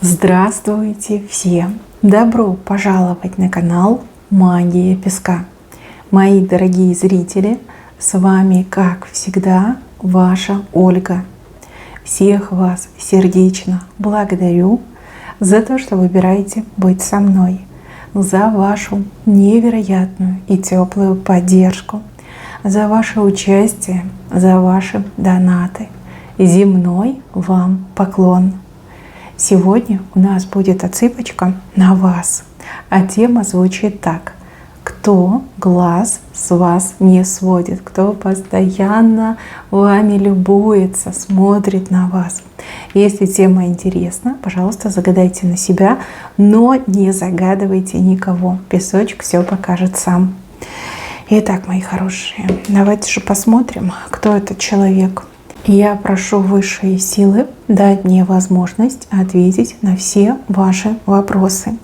Здравствуйте всем! Добро пожаловать на канал Магия Песка. Мои дорогие зрители, с вами, как всегда, ваша Ольга. Всех вас сердечно благодарю за то, что выбираете быть со мной, за вашу невероятную и теплую поддержку, за ваше участие, за ваши донаты. Земной вам поклон! Сегодня у нас будет отсыпочка на вас, а тема звучит так: кто глаз с вас не сводит, кто постоянно вами любуется, смотрит на вас. Если тема интересна, пожалуйста, загадайте на себя, но не загадывайте никого. Песочек все покажет сам. Итак, мои хорошие, давайте же посмотрим, кто этот человек. Я прошу высшие силы дать мне возможность ответить на все ваши вопросы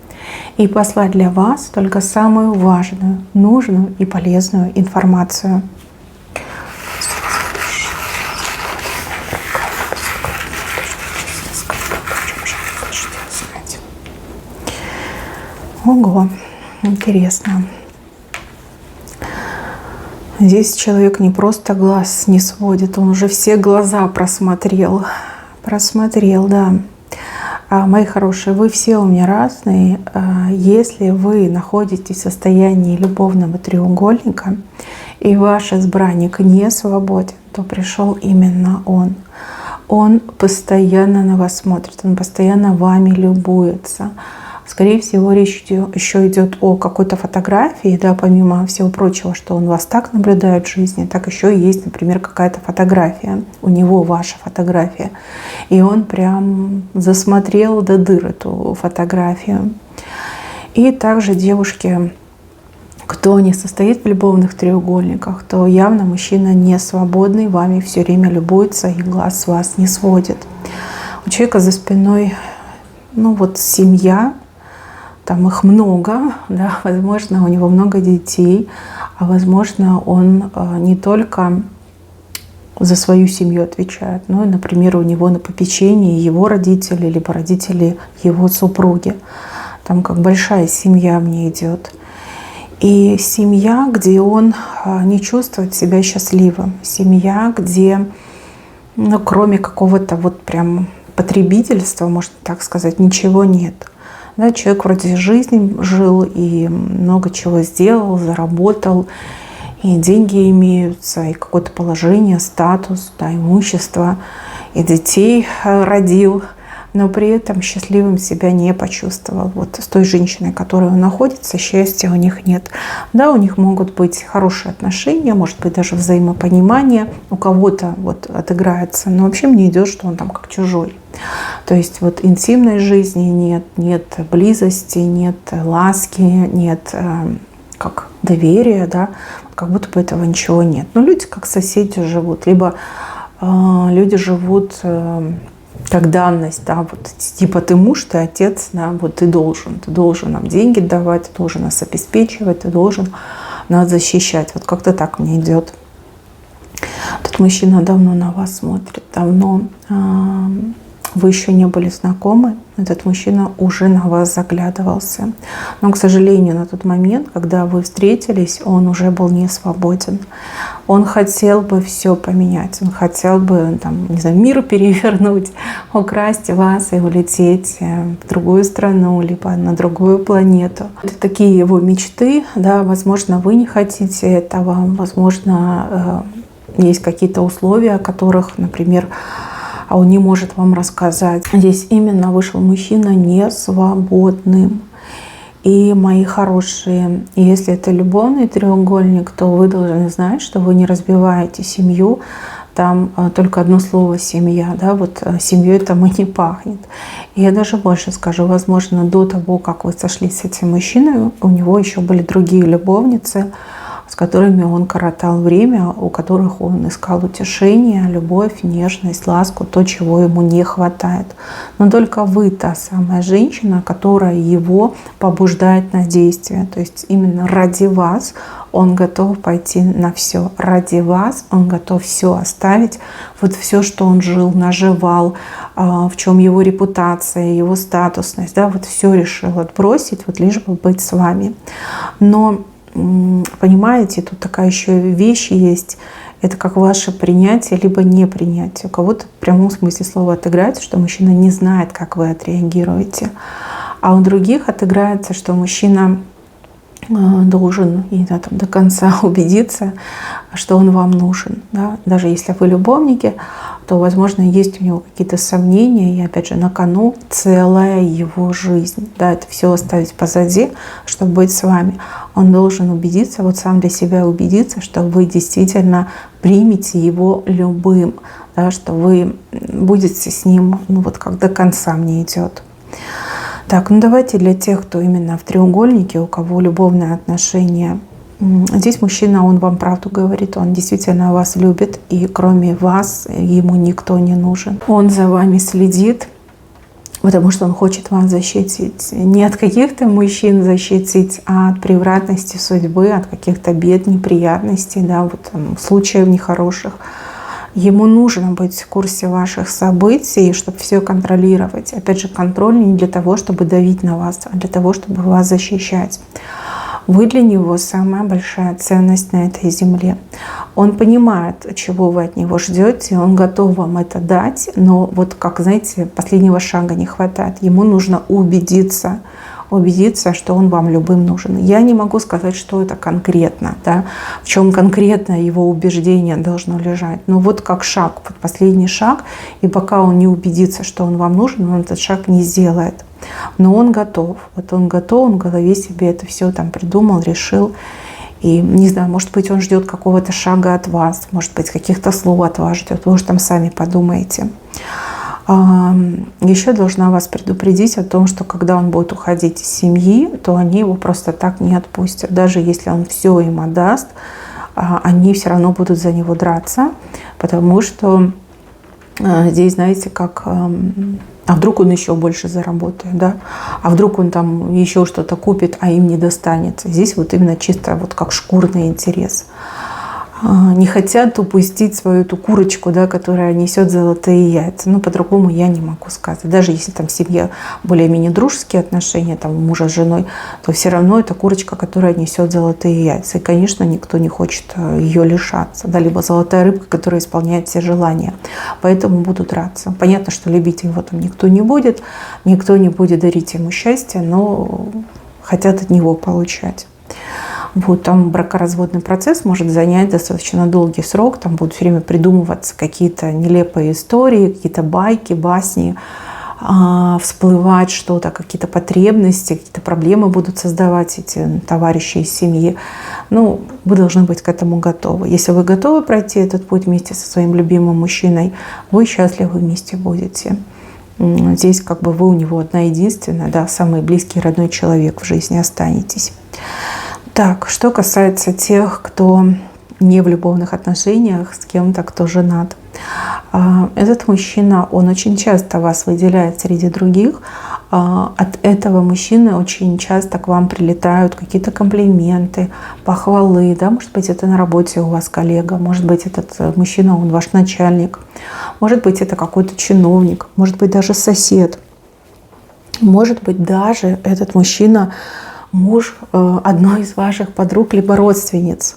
и послать для вас только самую важную, нужную и полезную информацию. Ого, интересно. Здесь человек не просто глаз не сводит, он уже все глаза просмотрел. Да. Мои хорошие, вы все у меня разные. Если вы находитесь в состоянии любовного треугольника, и ваш избранник не свободен, то пришел именно он. Он постоянно на вас смотрит, он постоянно вами любуется. Скорее всего, речь еще идет о какой-то фотографии, да, помимо всего прочего, что он вас так наблюдает в жизни, так еще и есть, например, какая-то фотография, у него ваша фотография, и он прям засмотрел до дыр эту фотографию. И также, девушки, кто не состоит в любовных треугольниках, то явно мужчина не свободный, вами все время любуется и глаз с вас не сводит. У человека за спиной, семья. Там их много, да, возможно, у него много детей, а возможно, он не только за свою семью отвечает, но и, например, у него на попечении его родители, либо родители его супруги. Там как большая семья мне идет. И семья, где он не чувствует себя счастливым. Семья, где, кроме какого-то прям потребительства, можно так сказать, ничего нет. Да, человек вроде жизни жил и много чего сделал, заработал, и деньги имеются, и какое-то положение, статус, да, имущество, и детей родил, но при этом счастливым себя не почувствовал. Вот с той женщиной, которой он находится, счастья у них нет. Да, у них могут быть хорошие отношения, может быть даже взаимопонимание, у кого-то отыграется, но вообще мне идет, что он там как чужой. То есть интимной жизни нет близости, нет ласки, нет доверия, да, как будто бы этого ничего нет. Но люди как соседи живут, либо люди живут как данность, да, типа ты муж, ты отец, да, ты должен нам деньги давать, ты должен нас обеспечивать, ты должен нас защищать. Как-то так мне идет. Тут мужчина давно на вас смотрит, давно. Вы еще не были знакомы, этот мужчина уже на вас заглядывался. Но, к сожалению, на тот момент, когда вы встретились, он уже был не свободен. Он хотел бы все поменять, он хотел бы мир перевернуть, украсть вас и улететь в другую страну, либо на другую планету. Это такие его мечты, да, возможно, вы не хотите этого, возможно, есть какие-то условия, о которых, например, он не может вам рассказать. Здесь именно вышел мужчина несвободным. И, мои хорошие, если это любовный треугольник, то вы должны знать, что вы не разбиваете семью. Там только одно слово «семья». Да? Семьей там и не пахнет. И я даже больше скажу, возможно, до того, как вы сошлись с этим мужчиной, у него еще были другие любовницы, с которыми он коротал время, у которых он искал утешение, любовь, нежность, ласку, то, чего ему не хватает. Но только вы та самая женщина, которая его побуждает на действие. То есть именно ради вас он готов пойти на все. Ради вас он готов все оставить. Вот все, что он жил, наживал, в чем его репутация, его статусность, да, вот все решил отбросить, вот лишь бы быть с вами. Но понимаете, тут такая еще вещь есть. Это как ваше принятие, либо непринятие. У кого-то в прямом смысле слова отыграется, что мужчина не знает, как вы отреагируете. А у других отыграется, что мужчина должен там, до конца убедиться, что он вам нужен. Да? Даже если вы любовники, то, возможно, есть у него какие-то сомнения, и, опять же, на кону целая его жизнь. Да, это все оставить позади, чтобы быть с вами. Он должен убедиться, вот сам для себя убедиться, что вы действительно примете его любым, да, что вы будете с ним, ну вот как до конца мне идет. Так, ну давайте для тех, кто именно в треугольнике, у кого любовные отношения. Здесь мужчина, он вам правду говорит, он действительно вас любит, и кроме вас ему никто не нужен. Он за вами следит, потому что он хочет вас защитить. Не от каких-то мужчин защитить, а от превратности судьбы, от каких-то бед, неприятностей, да, вот, там, случаев нехороших. Ему нужно быть в курсе ваших событий, чтобы все контролировать. Опять же, контроль не для того, чтобы давить на вас, а для того, чтобы вас защищать. Вы для него самая большая ценность на этой земле. Он понимает, чего вы от него ждете, он готов вам это дать, но вот, как, знаете, последнего шага не хватает. Ему нужно убедиться, что он вам любым нужен. Я не могу сказать, что это конкретно, да, в чем конкретно его убеждение должно лежать. Но вот как шаг, вот последний шаг, и пока он не убедится, что он вам нужен, он этот шаг не сделает. Но он готов. Вот он готов, он в голове себе это все там придумал, решил. И, не знаю, может быть, он ждет какого-то шага от вас, может быть, каких-то слов от вас ждет. Вы уже там сами подумаете. Еще должна вас предупредить о том, что когда он будет уходить из семьи, то они его просто так не отпустят. Даже если он все им отдаст, они все равно будут за него драться, потому что здесь, знаете, как... А вдруг он еще больше заработает, да? А вдруг он там еще что-то купит, а им не достанется. Здесь вот именно чисто вот как шкурный интерес. Не хотят упустить свою эту курочку, да, которая несет золотые яйца. Ну, по-другому я не могу сказать. Даже если там в семье более-менее дружеские отношения, там мужа с женой, то все равно это курочка, которая несет золотые яйца. И, конечно, никто не хочет ее лишаться. Да, либо золотая рыбка, которая исполняет все желания. Поэтому будут драться. Понятно, что любить его там никто не будет дарить ему счастье, но хотят от него получать. Вот, там бракоразводный процесс может занять достаточно долгий срок, там будут все время придумываться какие-то нелепые истории, какие-то байки, басни, всплывать что-то, какие-то потребности, какие-то проблемы будут создавать эти товарищи из семьи. Ну, вы должны быть к этому готовы. Если вы готовы пройти этот путь вместе со своим любимым мужчиной, вы счастливы вместе будете. Здесь как бы вы у него одна единственная, да, самый близкий родной человек в жизни останетесь. Так, что касается тех, кто не в любовных отношениях с кем-то, кто женат. Этот мужчина, он очень часто вас выделяет среди других. От этого мужчины очень часто к вам прилетают какие-то комплименты, похвалы. Да? Может быть, это на работе у вас коллега, может быть, этот мужчина, он ваш начальник, может быть, это какой-то чиновник, может быть, даже сосед. Может быть, даже этот мужчина муж одной из ваших подруг либо родственниц.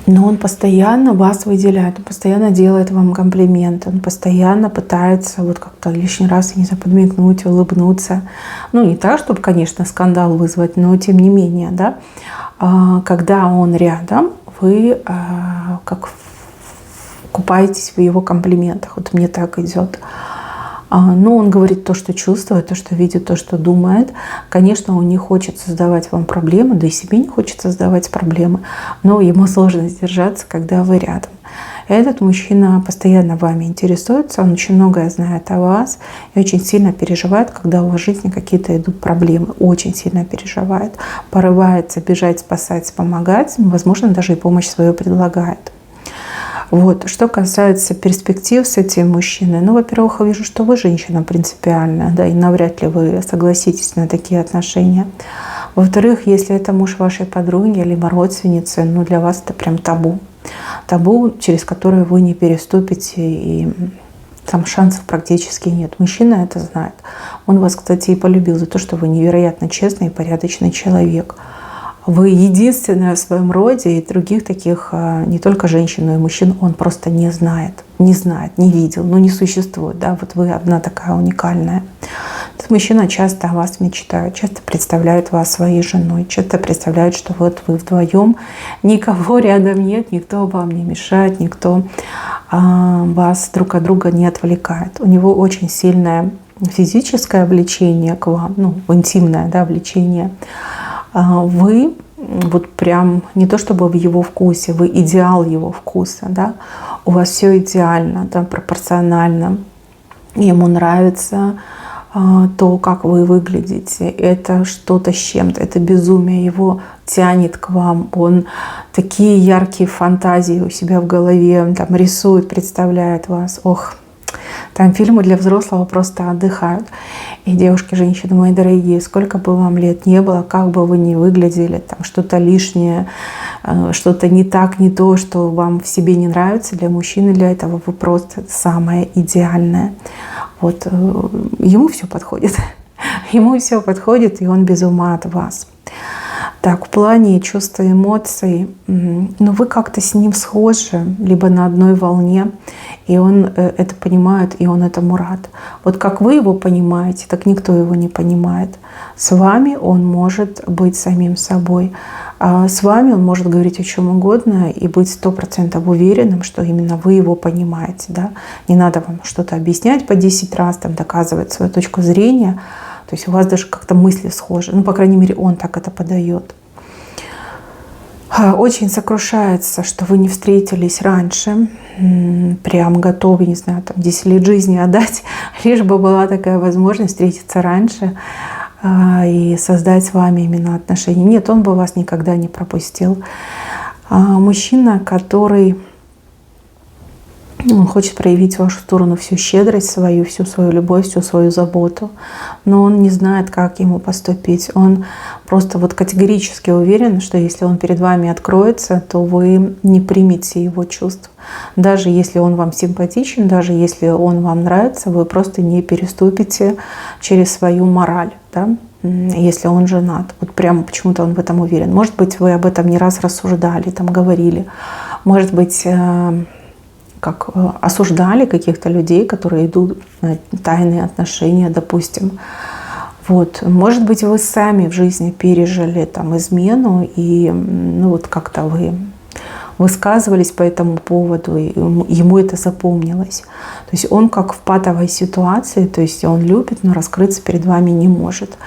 Но он постоянно вас выделяет, он постоянно делает вам комплименты, он постоянно пытается вот как-то лишний раз, не знаю, подмигнуть, улыбнуться. Ну, не так, чтобы, конечно, скандал вызвать, но тем не менее, да, когда он рядом, вы как купаетесь в его комплиментах. Вот мне так идет. Но он говорит то, что чувствует, то, что видит, то, что думает. Конечно, он не хочет создавать вам проблемы, да и себе не хочет создавать проблемы, но ему сложно сдержаться, когда вы рядом. Этот мужчина постоянно вами интересуется, он очень многое знает о вас и очень сильно переживает, когда у вас в жизни какие-то идут проблемы. Очень сильно переживает, порывается бежать, спасать, помогать, возможно, даже и помощь свою предлагает. Вот. Что касается перспектив с этим мужчиной, ну, во-первых, я вижу, что вы женщина принципиальная, да, и навряд ли вы согласитесь на такие отношения. Во-вторых, если это муж вашей подруги, либо родственницы, ну, для вас это прям табу. Табу, через которое вы не переступите, и там шансов практически нет. Мужчина это знает. Он вас, кстати, и полюбил за то, что вы невероятно честный и порядочный человек. Вы единственная в своем роде, и других таких, не только женщин, но и мужчин, он просто не знает, не видел, ну не существует. Да? Вот вы одна такая уникальная. Этот мужчина часто о вас мечтает, часто представляет вас своей женой, часто представляет, что вот вы вдвоем, никого рядом нет, никто вам не мешает, никто вас друг от друга не отвлекает. У него очень сильное физическое влечение к вам, ну интимное, да, влечение. Вы вот прям не то чтобы в его вкусе, вы идеал его вкуса, да? У вас все идеально, да, пропорционально. Ему нравится то, как вы выглядите. Это что-то с чем-то, это безумие. Его тянет к вам. Он такие яркие фантазии у себя в голове там рисует, представляет вас. Ох, там фильмы для взрослого просто отдыхают. И девушки, женщины мои дорогие, сколько бы вам лет не было, как бы вы ни выглядели, там что-то лишнее, что-то не так, не то, что вам в себе не нравится, для мужчины, для этого вы просто самое идеальное. Вот ему все подходит. Ему все подходит, и он без ума от вас. Так, в плане чувств и эмоций, ну вы как-то с ним схожи, либо на одной волне, и он это понимает, и он этому рад. Вот как вы его понимаете, так никто его не понимает. С вами он может быть самим собой. А с вами он может говорить о чем угодно и быть 100% уверенным, что именно вы его понимаете. Да? Не надо вам что-то объяснять по 10 раз, там, доказывать свою точку зрения. То есть у вас даже как-то мысли схожи. Ну, по крайней мере, он так это подает. Очень сокрушается, что вы не встретились раньше. Прям готовы, не знаю, там 10 лет жизни отдать, лишь бы была такая возможность встретиться раньше и создать с вами именно отношения. Нет, он бы вас никогда не пропустил. Мужчина, который он хочет проявить в вашу сторону всю щедрость свою, всю свою любовь, всю свою заботу, но он не знает, как ему поступить. Он просто вот категорически уверен, что если он перед вами откроется, то вы не примете его чувств. Даже если он вам симпатичен, даже если он вам нравится, вы просто не переступите через свою мораль, да? Если он женат. Вот прямо почему-то он в этом уверен. Может быть, вы об этом не раз рассуждали, там говорили. Может быть, как осуждали каких-то людей, которые идут на тайные отношения, допустим. Вот. Может быть, вы сами в жизни пережили там измену, и ну, вот как-то вы высказывались по этому поводу, и ему это запомнилось. То есть он как в патовой ситуации, то есть он любит, но раскрыться перед вами не может.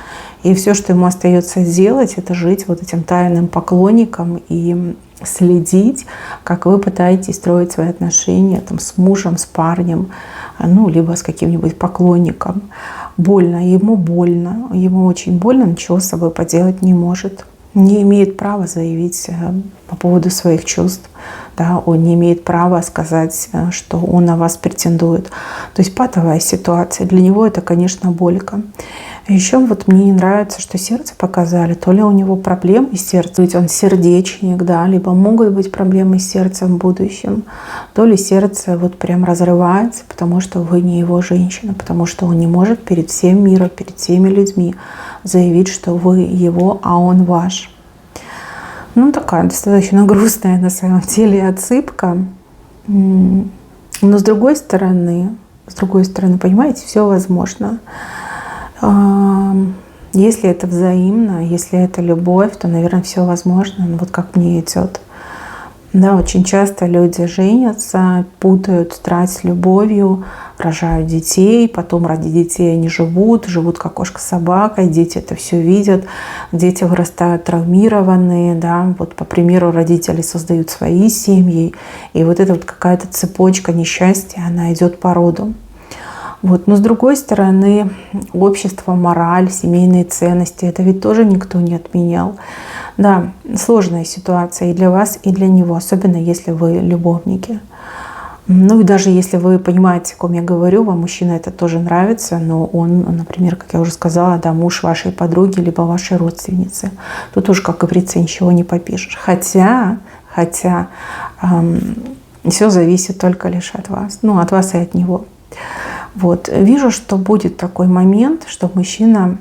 И все, что ему остается сделать, это жить вот этим тайным поклонником и следить, как вы пытаетесь строить свои отношения там, с мужем, с парнем, ну, либо с каким-нибудь поклонником. Больно, ему очень больно, ничего с собой поделать не может. Не имеет права заявить по поводу своих чувств. Да, он не имеет права сказать, что он на вас претендует. То есть патовая ситуация. Для него это, конечно, болька. Еще вот мне не нравится, что сердце показали. То ли у него проблемы с сердцем, ведь он сердечник, да, либо могут быть проблемы с сердцем в будущем. То ли сердце вот прям разрывается, потому что вы не его женщина, потому что он не может перед всем миром, перед всеми людьми заявить, что вы его, а он ваш. Ну, такая достаточно грустная на самом деле отсыпка. Но с другой стороны, понимаете, все возможно. Если это взаимно, если это любовь, то, наверное, все возможно. Но вот как мне идет. Да, очень часто люди женятся, путают страсть с любовью, рожают детей, потом ради детей они живут как кошка с собакой, дети это все видят, дети вырастают травмированные, да, вот по примеру родители создают свои семьи, и вот эта вот какая-то цепочка несчастья, она идет по роду. Вот. Но с другой стороны, общество, мораль, семейные ценности, это ведь тоже никто не отменял. Да, сложная ситуация и для вас, и для него, особенно если вы любовники. Ну и даже если вы понимаете, о ком я говорю, вам мужчина это тоже нравится, но он, например, как я уже сказала, да, муж вашей подруги, либо вашей родственницы. Тут уже, как говорится, ничего не попишешь. Хотя все зависит только лишь от вас. Ну, от вас и от него. Вот. Вижу, что будет такой момент, что мужчина,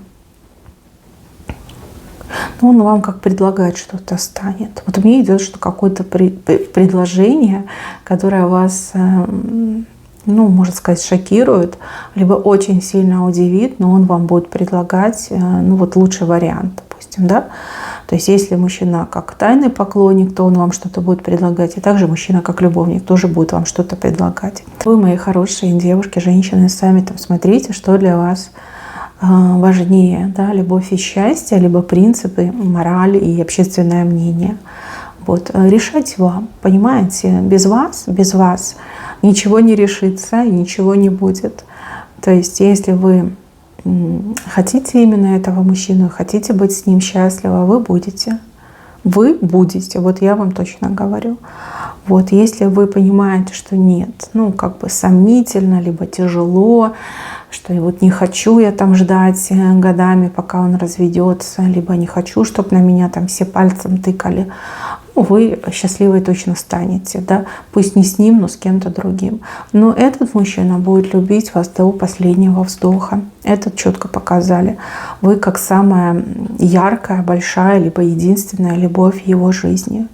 ну, он вам как предлагать что-то станет. Вот мне идет, что какое-то предложение, которое вас, ну, можно сказать, шокирует, либо очень сильно удивит, но он вам будет предлагать, ну, вот лучший вариант, допустим, да. То есть если мужчина как тайный поклонник, то он вам что-то будет предлагать. И также мужчина как любовник тоже будет вам что-то предлагать. Вы, мои хорошие девушки, женщины, сами там смотрите, что для вас важнее. Да? Любовь и счастье, либо принципы, мораль и общественное мнение. Вот. Решать вам, понимаете? Без вас ничего не решится и ничего не будет. То есть если вы хотите именно этого мужчину, хотите быть с ним счастливы, вы будете. Вы будете, вот я вам точно говорю. Вот если вы понимаете, что нет, ну как бы сомнительно, либо тяжело, что вот не хочу я там ждать годами, пока он разведется, либо не хочу, чтобы на меня там все пальцем тыкали, ну, вы счастливой точно станете, да, пусть не с ним, но с кем-то другим. Но этот мужчина будет любить вас до последнего вздоха. Это четко показали. Вы как самая яркая, большая, либо единственная любовь в его жизни.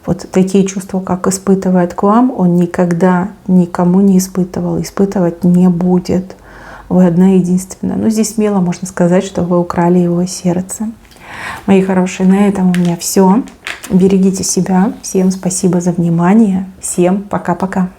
Вот такие чувства, как испытывает к вам, он никогда никому не испытывал, испытывать не будет. Вы одна единственная. Но здесь смело можно сказать, что вы украли его сердце. Мои хорошие, на этом у меня все. Берегите себя. Всем спасибо за внимание. Всем пока-пока.